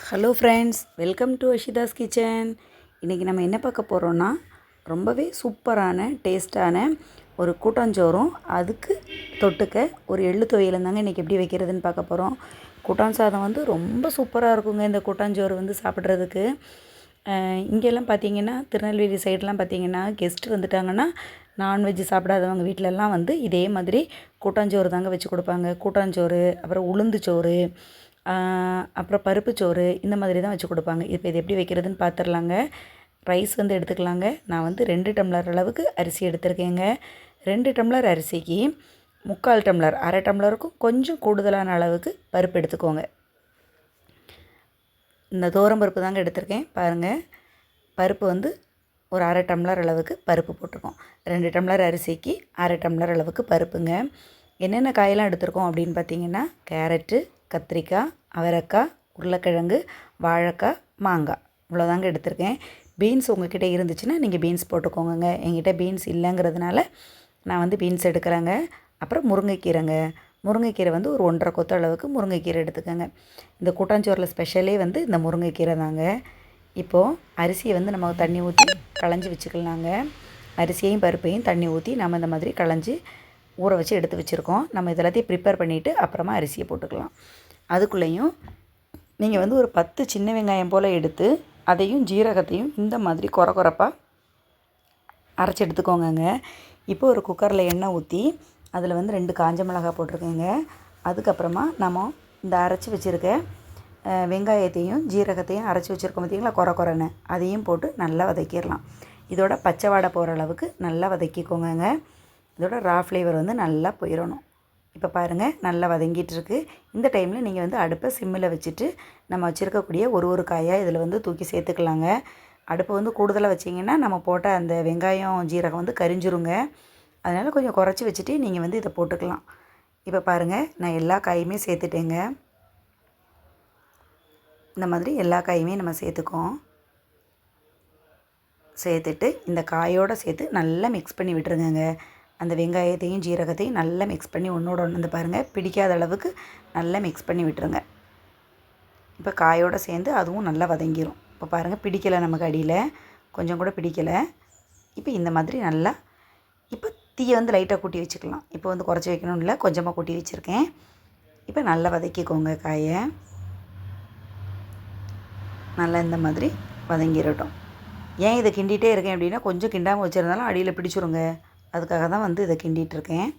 Hello friends, welcome to Ashita's kitchen. இன்றைக்கி நம்ம என்ன பார்க்க போகிறோன்னா, ரொம்பவே சூப்பரான டேஸ்ட்டான ஒரு கூட்டாஞ்சோறும் அதுக்கு தொட்டுக்க ஒரு எள்ளு துவையலும் தாங்க இன்றைக்கி எப்படி வைக்கிறதுன்னு பார்க்க போகிறோம். கூட்டான் சாதம் வந்து ரொம்ப சூப்பராக இருக்குங்க இந்த கூட்டாஞ்சோறு வந்து சாப்பிட்றதுக்கு. இங்கெல்லாம் பார்த்திங்கன்னா, திருநெல்வேலி சைடெலாம் பார்த்திங்கன்னா, கெஸ்ட்டு வந்துட்டாங்கன்னா நான்வெஜ் சாப்பிடாதவங்க வீட்டிலலாம் வந்து இதே மாதிரி கூட்டாஞ்சோறு தாங்க வச்சு கொடுப்பாங்க. கூட்டாஞ்சோறு, அப்புறம் உளுந்து சோறு, அப்புறம் பருப்பு சோறு, இந்த மாதிரி தான் வச்சு கொடுப்பாங்க. இப்போ இது எப்படி வைக்கிறதுன்னு பார்த்துடலாங்க. ரைஸ் வந்து எடுத்துக்கலாங்க. நான் வந்து 2 டம்ளர் அளவுக்கு அரிசி எடுத்திருக்கேங்க. 2 டம்ளர் அரிசிக்கு 3/4 டம்ளர், அரை டம்ளருக்கும் கொஞ்சம் கூடுதலான அளவுக்கு பருப்பு எடுத்துக்கோங்க. இந்த துவரம் பருப்பு தாங்க எடுத்திருக்கேன். பாருங்கள், பருப்பு வந்து ஒரு அரை டம்ளர் அளவுக்கு பருப்பு போட்டிருக்கோம். 2 டம்ளர் அரிசிக்கு அரை டம்ளர் அளவுக்கு பருப்புங்க. என்னென்ன காயெல்லாம் எடுத்திருக்கோம் அப்படின்னு பார்த்தீங்கன்னா, கேரட்டு, கத்திரிக்காய், அவரைக்காய், உருளைக்கிழங்கு, வாழைக்காய், மாங்காய், இவ்வளோதாங்க எடுத்திருக்கேன். பீன்ஸ் உங்கள்கிட்ட இருந்துச்சுன்னா நீங்கள் பீன்ஸ் போட்டுக்கோங்க. என்கிட்ட பீன்ஸ் இல்லைங்கிறதுனால நான் வந்து பீன்ஸ் எடுக்கிறேங்க. அப்புறம் முருங்கைக்கீரைங்க. முருங்கைக்கீரை வந்து ஒரு 1.5 கொத்து அளவுக்கு முருங்கைக்கீரை எடுத்துக்கோங்க. இந்த கூட்டாஞ்சோறில் ஸ்பெஷலே வந்து இந்த முருங்கைக்கீரை தாங்க. இப்போது அரிசியை வந்து நம்ம தண்ணி ஊற்றி களைஞ்சி வச்சுக்கலாங்க. அரிசியையும் பருப்பையும் தண்ணி ஊற்றி நம்ம இந்த மாதிரி களைஞ்சி ஊற வச்சு எடுத்து வச்சுருக்கோம். நம்ம இதெல்லாத்தையும் ப்ரிப்பேர் பண்ணிவிட்டு அப்புறமா அரிசியை போட்டுக்கலாம். அதுக்குள்ளேயும் நீங்கள் வந்து ஒரு 10 சின்ன வெங்காயம் போல் எடுத்து அதையும் ஜீரகத்தையும் இந்த மாதிரி கொரப்பாக அரைச்சி எடுத்துக்கோங்க. இப்போ ஒரு குக்கரில் எண்ணெய் ஊற்றி அதில் வந்து 2 காஞ்ச மிளகாய் போட்டிருக்கேங்க. அதுக்கப்புறமா நம்ம இந்த அரைச்சி வச்சுருக்க வெங்காயத்தையும் ஜீரகத்தையும் அரைச்சி வச்சுருக்கோம் பார்த்திங்களா, கொரன்னு அதையும் போட்டு நல்லா வதக்கிடலாம். இதோட பச்சை வாடை போகிற அளவுக்கு நல்லா வதக்கிக்கோங்க. இதோட ரா ஃப்ளேவர் வந்து நல்லா போயிடணும். இப்போ பாருங்கள், நல்லா வதங்கிட்டுருக்கு. இந்த டைமில் நீங்கள் வந்து அடுப்பை சிம்மில் வச்சுட்டு நம்ம வச்சுருக்கக்கூடிய ஒரு காயாக இதில் வந்து தூக்கி சேர்த்துக்கலாங்க. அடுப்பை வந்து கூடுதலாக வச்சிங்கன்னா நம்ம போட்ட அந்த வெங்காயம் ஜீரகம் வந்து கரிஞ்சிருங்க. அதனால் கொஞ்சம் குறைச்சி வச்சுட்டு நீங்கள் வந்து இதை போட்டுக்கலாம். இப்போ பாருங்கள், நான் எல்லா காயுமே சேர்த்துட்டேங்க. இந்த மாதிரி எல்லா காயுமே நம்ம சேர்த்துட்டு இந்த காயோடு சேர்த்து நல்லா மிக்ஸ் பண்ணி விட்டுருங்க. அந்த வெங்காயத்தையும் ஜீரகத்தையும் நல்லா மிக்ஸ் பண்ணி ஒன்றோட ஒன்று வந்து பாருங்கள், பிடிக்காத அளவுக்கு நல்லா மிக்ஸ் பண்ணி விட்டுருங்க. இப்போ காயோடு சேர்ந்து அதுவும் நல்லா வதங்கிடும். இப்போ பாருங்கள், பிடிக்கலை, நமக்கு அடியில் கொஞ்சம் கூட பிடிக்கலை. இப்போ இந்த மாதிரி நல்லா இப்போ தீயை வந்து லைட்டாக கூட்டி வச்சுக்கலாம். இப்போ வந்து குறைச்சி வைக்கணும் இல்லை, கொஞ்சமாக கூட்டி வச்சுருக்கேன். இப்போ நல்லா வதக்கிக்கோங்க. காயை நல்லா இந்த மாதிரி வதங்கிடட்டும். ஏன் இதை கிண்டிகிட்டே இருக்கேன் அப்படின்னா, கொஞ்சம் கிண்டாமல் வச்சுருந்தாலும் அடியில் பிடிச்சிருங்க. அதுக்காக தான் வந்து இதை கிண்டிகிட்ருக்கேன்.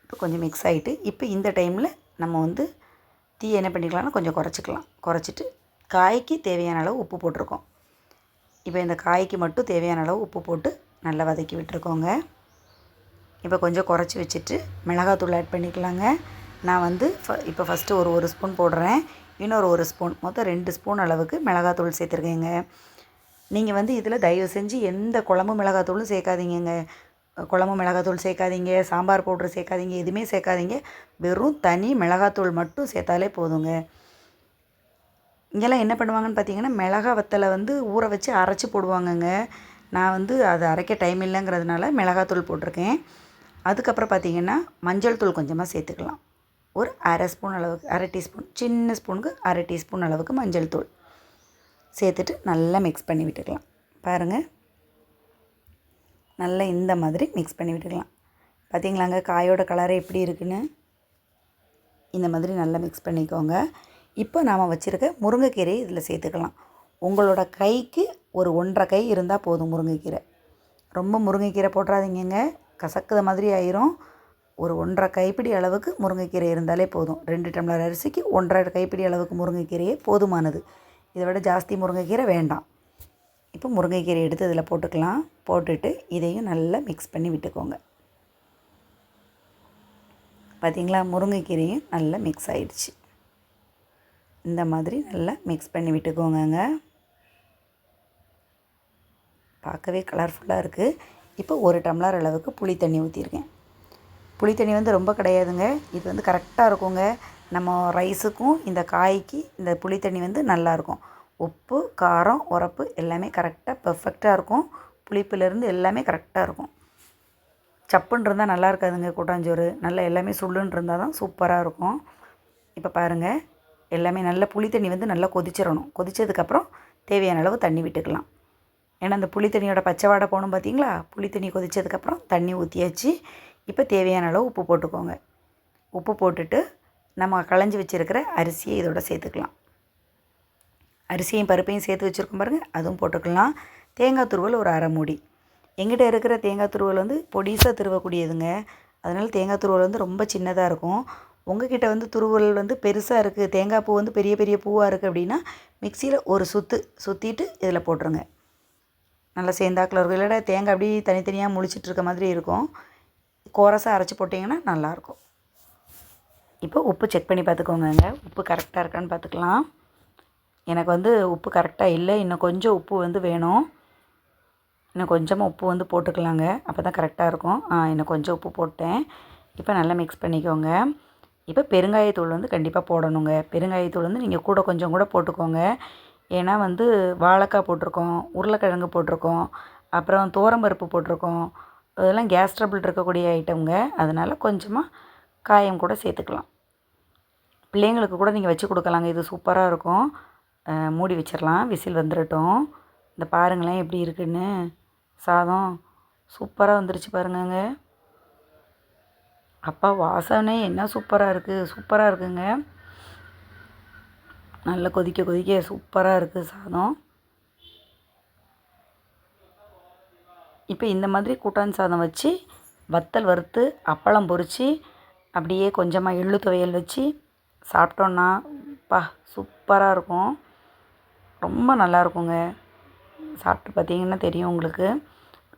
இப்போ கொஞ்சம் மிக்ஸ் ஆகிட்டு இப்போ இந்த டைமில் நம்ம வந்து தீ என்ன பண்ணிக்கலாம்னா கொஞ்சம் குறைச்சிக்கலாம். குறைச்சிட்டு காய்க்கு தேவையான அளவு உப்பு போட்டிருக்கோம். இப்போ இந்த காய்க்கு மட்டும் தேவையான அளவு உப்பு போட்டு நல்லா வதக்கி விட்டுருக்கோங்க. இப்போ கொஞ்சம் குறைச்சி வச்சுட்டு மிளகாத்தூள் ஆட் பண்ணிக்கலாங்க. நான் வந்து இப்போ ஃபஸ்ட்டு ஒரு ஸ்பூன் போடுறேன். இன்னொரு 1 ஸ்பூன், மொத்தம் 2 ஸ்பூன் அளவுக்கு மிளகாத்தூள் சேர்த்துருக்கேங்க. நீங்கள் வந்து இதில் தயவு செஞ்சு எந்த குழம்பு மிளகாத்தூளும் சேர்க்காதீங்க. குழம்பு மிளகாத்தூள் சேர்க்காதீங்க, சாம்பார் பவுட்ரு சேர்க்காதீங்க, எதுவுமே சேர்க்காதீங்க. வெறும் தனி மிளகாத்தூள் மட்டும் சேர்த்தாலே போதுங்க. இங்கெல்லாம் என்ன பண்ணுவாங்கன்னு பார்த்தீங்கன்னா, மிளகா வத்தலை வந்து ஊற வச்சு அரைச்சி போடுவாங்கங்க. நான் வந்து அதை அரைக்க டைம் இல்லைங்கிறதுனால மிளகாத்தூள் போட்டிருக்கேன். அதுக்கப்புறம் பார்த்திங்கன்னா, மஞ்சள் தூள் கொஞ்சமாக சேர்த்துக்கலாம். ஒரு அரை ஸ்பூன் அளவுக்கு, அரை டீஸ்பூன், சின்ன ஸ்பூனுக்கு அரை டீஸ்பூன் அளவுக்கு மஞ்சள் தூள் சேர்த்துட்டு நல்லா மிக்ஸ் பண்ணி விட்டுக்கலாம். பாருங்கள், நல்லா இந்த மாதிரி மிக்ஸ் பண்ணி விட்டுக்கலாம். பார்த்திங்களாங்க, காயோட கலரை எப்படி இருக்குன்னு. இந்த மாதிரி நல்லா மிக்ஸ் பண்ணிக்கோங்க. இப்போ நாம் வச்சுருக்க முருங்கைக்கீரையை இதில் சேர்த்துக்கலாம். உங்களோட கைக்கு ஒரு 1.5 கை இருந்தால் போதும் முருங்கைக்கீரை. ரொம்ப முருங்கைக்கீரை போட்டுறாதீங்க, கசக்குத மாதிரி ஆயிரும். ஒரு 1.5 கைப்பிடி அளவுக்கு முருங்கைக்கீரை இருந்தாலே போதும். 2 டம்ளர் அரிசிக்கு 1.5 கைப்பிடி அளவுக்கு முருங்கைக்கீரையே போதுமானது. இதை விட ஜாஸ்தி முருங்கைக்கீரை வேண்டாம். இப்போ முருங்கைக்கீரை எடுத்து இதில் போட்டுக்கலாம். போட்டுட்டு இதையும் நல்லா மிக்ஸ் பண்ணி விட்டுக்கோங்க. பார்த்திங்களா, முருங்கைக்கீரையும் நல்லா மிக்ஸ் ஆகிடுச்சு. இந்த மாதிரி நல்லா மிக்ஸ் பண்ணி விட்டுக்கோங்க. பார்க்கவே கலர்ஃபுல்லாக இருக்குது. இப்போ 1 டம்ளர் அளவுக்கு புளி தண்ணி ஊற்றிருக்கேன். புளி தண்ணி வந்து ரொம்ப கிடையாதுங்க, இது வந்து கரெக்டாக இருக்குங்க. நம்ம ரைஸுக்கும் இந்த காய்க்கு இந்த புளி தண்ணி வந்து நல்லாயிருக்கும். உப்பு, காரம், உரப்பு எல்லாமே கரெக்டாக பெர்ஃபெக்டாக இருக்கும். புளிப்புலேருந்து எல்லாமே கரெக்டாக இருக்கும். சப்புன்னு இருந்தால் நல்லா இருக்காதுங்க கூட்டாஞ்சோறு. நல்லா எல்லாமே சுள்ளுன்னு இருந்தால் தான் சூப்பராக இருக்கும். இப்போ பாருங்கள், எல்லாமே நல்லா புளி தண்ணி வந்து நல்லா கொதிச்சிடணும். கொதித்ததுக்கப்புறம் தேவையான அளவு தண்ணி விட்டுக்கலாம். ஏன்னா அந்த புளி தண்ணியோட பச்சை வாடை போகணும் பார்த்தீங்களா? புளி தண்ணி கொதித்ததுக்கப்புறம் தண்ணி ஊற்றியாச்சு. இப்போ தேவையான அளவு உப்பு போட்டுக்கோங்க. உப்பு போட்டுட்டு நம்ம களைஞ்சி வச்சுருக்கிற அரிசியை இதோட சேர்த்துக்கலாம். அரிசியும் பருப்பையும் சேர்த்து வச்சுருக்கோம் பாருங்கள், அதுவும் போட்டுக்கலாம். தேங்காய் துருவல் ஒரு அரை மூடி. எங்கிட்ட இருக்கிற தேங்காய் துருவல் வந்து பொடிசாக துருவக்கூடியதுங்க. அதனால் தேங்காய் துருவல் வந்து ரொம்ப சின்னதாக இருக்கும். உங்கள்கிட்ட வந்து துருவல் வந்து பெருசாக இருக்குது, தேங்காய் பூ வந்து பெரிய பெரிய பூவாக இருக்குது அப்படின்னா மிக்சியில் ஒரு சுற்றிட்டு இதில் போட்டுருங்க. நல்லா சேர்ந்தாக்கில் இருக்கும். இல்லைடா தேங்காய் அப்படியே தனித்தனியாக முழிச்சிட்டு இருக்க மாதிரி இருக்கும். கோரஸாக அரைச்சி போட்டிங்கன்னா நல்லாயிருக்கும். இப்போ உப்பு செக் பண்ணி பார்த்துக்கோங்க. உப்பு கரெக்டாக இருக்கான்னு பார்த்துக்கலாம். எனக்கு வந்து உப்பு கரெக்டாக இல்லை, இன்னும் கொஞ்சம் உப்பு வந்து வேணும். இன்னும் கொஞ்சமாக உப்பு வந்து போட்டுக்கலாங்க, அப்போ தான் கரெக்டாக இருக்கும். இன்னும் கொஞ்சம் உப்பு போட்டேன். இப்போ நல்லா மிக்ஸ் பண்ணிக்கோங்க. இப்போ பெருங்காயத்தூள் வந்து கண்டிப்பாக போடணுங்க. பெருங்காயத்தூள் வந்து நீங்கள் கூட கொஞ்சம் கூட போட்டுக்கோங்க. ஏன்னா வந்து வாழைக்காய் போட்டிருக்கோம், உருளைக்கிழங்கு போட்டிருக்கோம், அப்புறம் துவரம்பருப்பு போட்டிருக்கோம். அதெல்லாம் கேஸ் ட்ரபிள் இருக்கக்கூடிய ஐட்டம்ங்க. அதனால் கொஞ்சமாக காயம் கூட சேர்த்துக்கலாம். பிள்ளைங்களுக்கு கூட நீங்கள் வச்சு கொடுக்கலாங்க. இது சூப்பராக இருக்கும். மூடி வச்சிடலாம், விசில் வந்துடட்டும். இந்த பாருங்களேன் எப்படி இருக்குன்னு. சாதம் சூப்பராக வந்துருச்சு பாருங்கங்க. அப்பா வாசனை என்ன சூப்பராக இருக்குங்க. நல்லா கொதிக்க சூப்பராக இருக்குது சாதம். இப்போ இந்த மாதிரி கூட்டான் சாதம் வச்சு வத்தல் வறுத்து அப்பளம் பொரித்து அப்படியே கொஞ்சமாக எள்ளு துவையல் வச்சு சாப்பிட்டோன்னா சூப்பராக இருக்கும். ரொம்ப நல்லாயிருக்குங்க. சாப்பிட்டு பார்த்தீங்கன்னா தெரியும் உங்களுக்கு.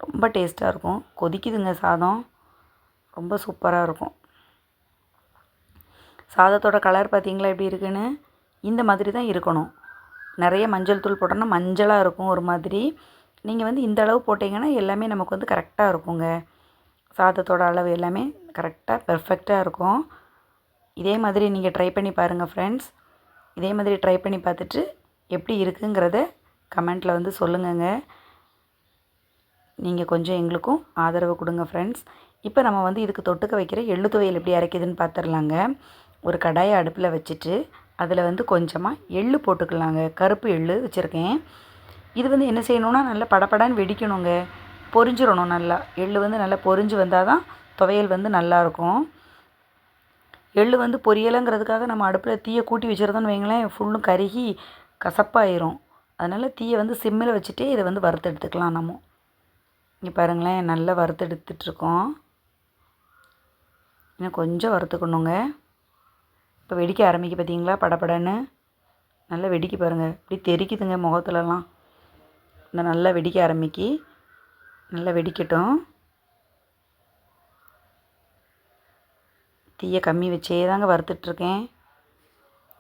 ரொம்ப டேஸ்ட்டாக இருக்கும். கொதிக்குதுங்க சாதம், ரொம்ப சூப்பராக இருக்கும். சாதத்தோட கலர் பார்த்தீங்களா எப்படி இருக்குன்னு? இந்த மாதிரி தான் இருக்கணும். நிறைய மஞ்சள் தூள் போட்டோன்னா மஞ்சளாக இருக்கும் ஒரு மாதிரி. நீங்கள் வந்து இந்த அளவு போட்டிங்கன்னா எல்லாமே நமக்கு வந்து கரெக்டாக இருக்குங்க. சாதத்தோட அளவு எல்லாமே கரெக்டாக பெர்ஃபெக்டாக இருக்கும். இதே மாதிரி நீங்கள் ட்ரை பண்ணி பாருங்கள் ஃப்ரெண்ட்ஸ். இதே மாதிரி ட்ரை பண்ணி பார்த்துட்டு எப்படி இருக்குங்கிறத கமெண்ட்டில் வந்து சொல்லுங்கங்க. நீங்கள் கொஞ்சம் எங்களுக்கும் ஆதரவு கொடுங்க ஃப்ரெண்ட்ஸ். இப்போ நம்ம வந்து இதுக்கு தொட்டுக்க வைக்கிற எள்ளு துவையல் எப்படி அரைக்குதுன்னு பார்த்துடலாங்க. ஒரு கடாயை அடுப்பில் வச்சுட்டு அதில் வந்து கொஞ்சமாக எள்ளு போட்டுக்கலாங்க. கருப்பு எள்ளு வச்சுருக்கேன். இது வந்து என்ன செய்யணுன்னா நல்லா படப்படான்னு வெடிக்கணுங்க, பொரிஞ்சிடணும் நல்லா. எள்ளு வந்து நல்லா பொரிஞ்சு வந்தால் தான் துவையல் வந்து நல்லாயிருக்கும். எள்ளு வந்து பொரியலைங்கிறதுக்காக நம்ம அடுப்பில் தீயை கூட்டி வச்சுருந்தோன்னு வைங்களேன், ஃபுல்லும் கருகி கசப்பாயிரும். அதனால் தீயை வந்து சிம்மில் வச்சுட்டே இதை வந்து வறுத்து எடுத்துக்கலாம் நம்ம. இங்கே பாருங்களேன், நல்லா வறுத்து எடுத்துட்ருக்கோம். இன்னும் கொஞ்சம் வறுத்துக்கணுங்க. இப்போ வெடிக்க ஆரம்பிக்க பார்த்தீங்களா, படப்படன்னு நல்லா வெடிக்க பாருங்கள். இப்படி தெரிக்குதுங்க முகத்துலலாம். இந்த நல்லா வெடிக்க ஆரம்பிக்கி. நல்லா வெடிக்கட்டும். தீயை கம்மி வச்சே தாங்க வறுத்துட்ருக்கேன்.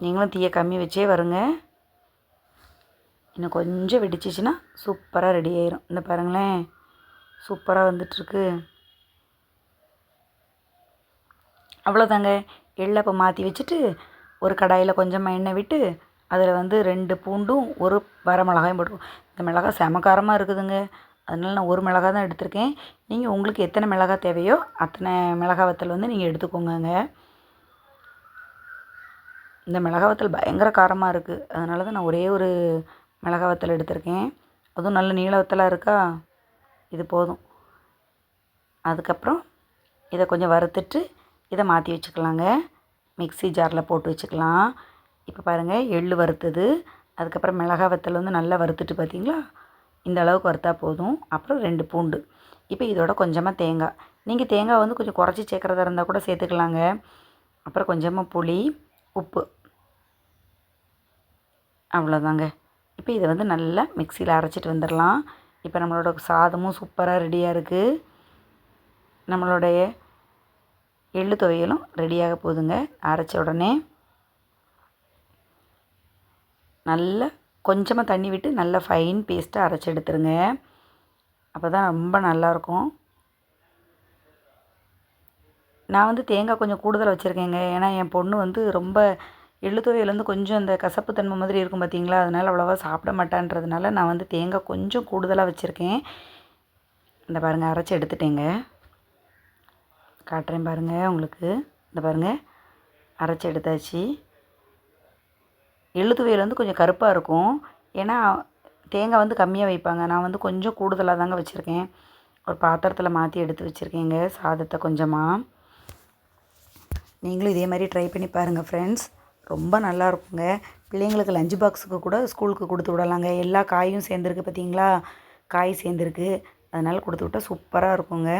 நீங்களும் தீயை கம்மி வச்சே வருங்க. இன்னும் கொஞ்சம் வெடிச்சிச்சின்னா சூப்பராக ரெடி ஆயிரும். இந்த பாருங்களேன், சூப்பராக வந்துட்டுருக்கு. அவ்வளோதாங்க. எள்ளை இப்போ மாற்றி வச்சுட்டு ஒரு கடாயில் கொஞ்சமாக எண்ணெய் விட்டு அதில் வந்து 2 பூண்டும் 1 வரமிளகாயும் போட்டுருவோம். இந்த மிளகாய் செமக்காரமாக இருக்குதுங்க. அதனால நான் 1 மிளகாய் தான் எடுத்திருக்கேன். நீங்கள் உங்களுக்கு எத்தனை மிளகாய் தேவையோ அத்தனை மிளகாய் வத்தல் வந்து நீங்கள் எடுத்துக்கோங்கங்க. இந்த மிளகாய் வத்தல் பயங்கர காரமாக இருக்குது. அதனால தான் நான் ஒரே ஒரு மிளகாய் வத்தல் எடுத்திருக்கேன். அதுவும் நல்ல நீள வத்தலாக இருக்கா, இது போதும். அதுக்கப்புறம் இதை கொஞ்சம் வறுத்துட்டு இதை மாற்றி வச்சுக்கலாங்க. மிக்ஸி ஜாரில் போட்டு வச்சுக்கலாம். இப்போ பாருங்கள், எள்ளு வறுத்தது, அதுக்கப்புறம் மிளகாய் வத்தல் வந்து நல்லா வறுத்துட்டு பார்த்தீங்களா, இந்த அளவுக்கு வறுத்தா போதும். அப்புறம் 2 பூண்டு. இப்போ இதோட கொஞ்சமாக தேங்காய். நீங்கள் தேங்காய் வந்து கொஞ்சம் குறைச்சி சேர்க்குறதா இருந்தால் கூட சேர்த்துக்கலாங்க. அப்புறம் கொஞ்சமாக புளி, உப்பு, அவ்வளோதாங்க. இப்போ இதை வந்து நல்லா மிக்சியில் அரைச்சிட்டு வந்துடலாம். இப்போ நம்மளோட சாதமும் சூப்பராக ரெடியாக இருக்குது. நம்மளுடைய எள்ளு துவையலும் ரெடியாக போகுதுங்க. அரைச்ச உடனே நல்லா கொஞ்சமாக தண்ணி விட்டு நல்லா ஃபைன் பேஸ்ட்டாக அரைச்சி எடுத்துருங்க. அப்போ தான் ரொம்ப நல்லாயிருக்கும். நான் வந்து தேங்காய் கொஞ்சம் கூடுதலாக வச்சுருக்கேங்க. ஏன்னா என் பொண்ணு வந்து ரொம்ப எள்ளு துவையல் வந்து கொஞ்சம் அந்த கசப்பு தன்மை மாதிரி இருக்கும் பார்த்தீங்களா, அதனால் அவ்வளோவா சாப்பிட மாட்டான்றதுனால நான் வந்து தேங்காய் கொஞ்சம் கூடுதலாக வச்சுருக்கேன். இந்த பாருங்கள், அரைச்சி எடுத்துட்டேங்க. காட்டுறேன் பாருங்கள் உங்களுக்கு. இந்த பாருங்கள், அரைச்சி எடுத்தாச்சு. எள்ளு துவையல் வந்து கொஞ்சம் கருப்பாக இருக்கும். ஏன்னா தேங்காய் வந்து கம்மியாக வைப்பாங்க. நான் வந்து கொஞ்சம் கூடுதலாக தாங்க வச்சுருக்கேன். ஒரு பாத்திரத்தில் மாற்றி எடுத்து வச்சுருக்கேங்க சாதத்தை கொஞ்சமாக. நீங்களும் இதே மாதிரி ட்ரை பண்ணி பாருங்கள் ஃப்ரெண்ட்ஸ். ரொம்ப நல்லா இருக்குங்க. பிள்ளைங்களுக்கு லஞ்ச் பாக்ஸுக்கு கூட ஸ்கூலுக்கு கொடுத்து விடலாங்க. எல்லா காயும் சேர்ந்துருக்கு பார்த்தீங்களா, காய் சேர்ந்துருக்கு. அதனால் கொடுத்து விட்டா சூப்பராக இருக்குங்க.